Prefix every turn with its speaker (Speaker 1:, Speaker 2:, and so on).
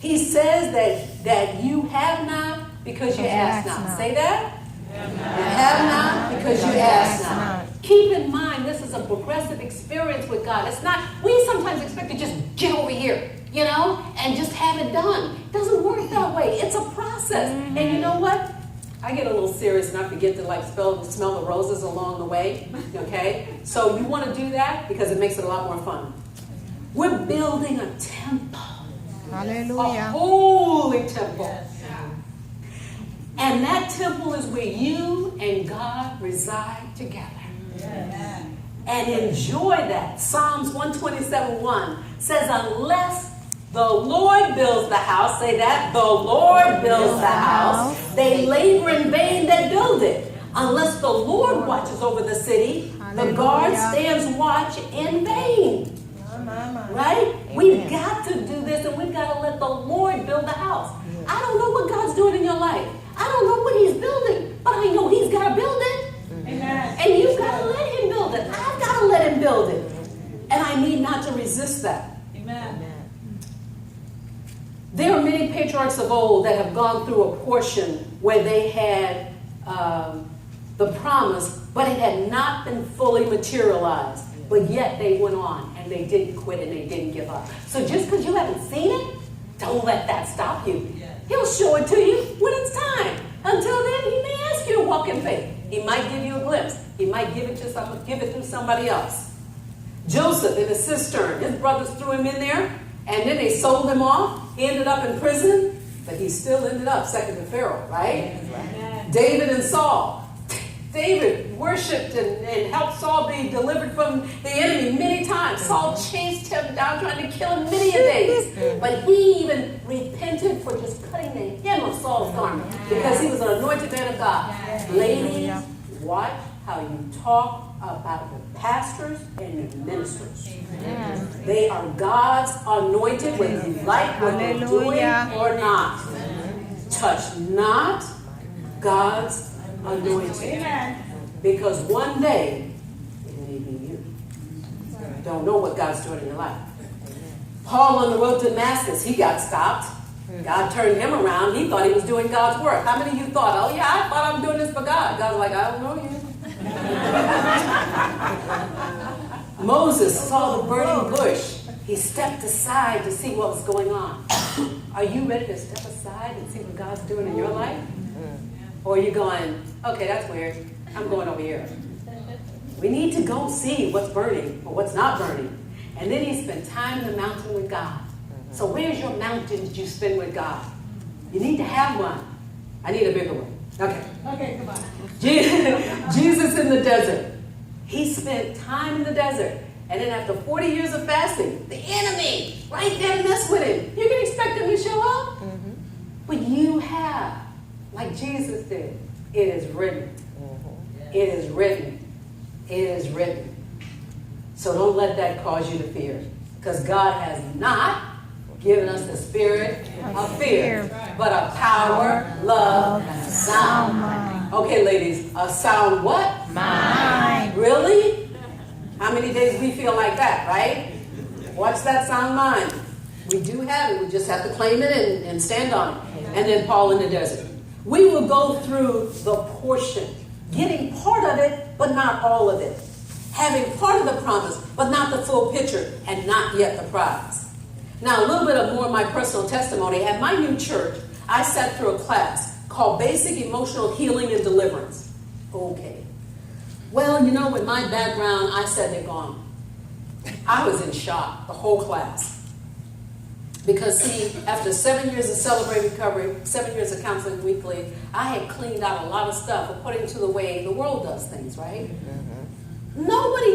Speaker 1: He says that you have not because you ask not. Say that. You have not because you ask not. Keep in mind, this is a progressive experience with God. It's not, we sometimes expect to just get over here, and just have it done. It doesn't work that way. It's a process. And you know what? I get a little serious and I forget to smell the roses along the way, okay? So you want to do that because it makes it a lot more fun. We're building a temple.
Speaker 2: Hallelujah.
Speaker 1: A holy temple. Yes. And that temple is where you and God reside together. Yes. And enjoy that. Psalms 127:1 says, unless the Lord builds the house, say that, the Lord builds the house, they labor in vain that build it. Unless the Lord watches over the city, the guard stands watch in vain. Right? We've got to do this, and we've got to let the Lord build the house. I don't know what God's doing in your life. I don't know what he's building, but I know he's got to build it. Amen. And you've got to let him build it. I've got to let him build it. And I need not to resist that. Amen. There are many patriarchs of old that have gone through a portion where they had the promise, but it had not been fully materialized. But yet they went on and they didn't quit and they didn't give up. So just because you haven't seen it, don't let that stop you. He'll show it to you when it's time. Until then, he may ask you to walk in faith. He might give you a glimpse. He might give it through somebody else. Joseph in a cistern, his brothers threw him in there, and then they sold him off. He ended up in prison, but he still ended up second to Pharaoh, right? Yes. David and Saul. David worshipped and helped Saul be delivered from the enemy many times. Saul chased him down, trying to kill him many a days. But he even repented for just cutting the hem of Saul's garment because he was an anointed man of God. Ladies, watch how you talk about the pastors and the ministers. They are God's anointed, whether you like what they're doing or not. Touch not God's anointing. Because one day it may be you. Don't know what God's doing in your life. Paul on the road to Damascus, he got stopped. God turned him around. He thought he was doing God's work. How many of you thought, oh yeah, I thought I'm doing this for God? God's like, I don't know you. Moses saw the burning bush. He stepped aside to see what was going on. Are you ready to step aside and see what God's doing in your life? Or are you going, okay, that's weird. I'm going over here. We need to go see what's burning or what's not burning. And then he spent time in the mountain with God. So where's your mountains you spend with God? You need to have one. I need a bigger one. Okay, come on. Jesus in the desert. He spent time in the desert. And then after 40 years of fasting, the enemy right there to mess with him. You can expect him to show up. But you have. Like Jesus did. It is written. It is written. It is written. So don't let that cause you to fear. Because God has not given us the spirit of fear, but a power, love, and a sound mind. Okay, ladies, a sound what? Mind. Really? How many days we feel like that, right? What's that sound mind? We do have it. We just have to claim it and stand on it. And then Paul in the desert. We will go through the portion, getting part of it, but not all of it. Having part of the promise, but not the full picture, and not yet the prize. Now, a little bit of more of my personal testimony. At my new church, I sat through a class called Basic Emotional Healing and Deliverance. Okay. Well, with my background, I said they're gone. I was in shock, the whole class. Because, see, after 7 years of Celebrate Recovery, 7 years of counseling weekly, I had cleaned out a lot of stuff according to the way the world does things, right? Nobody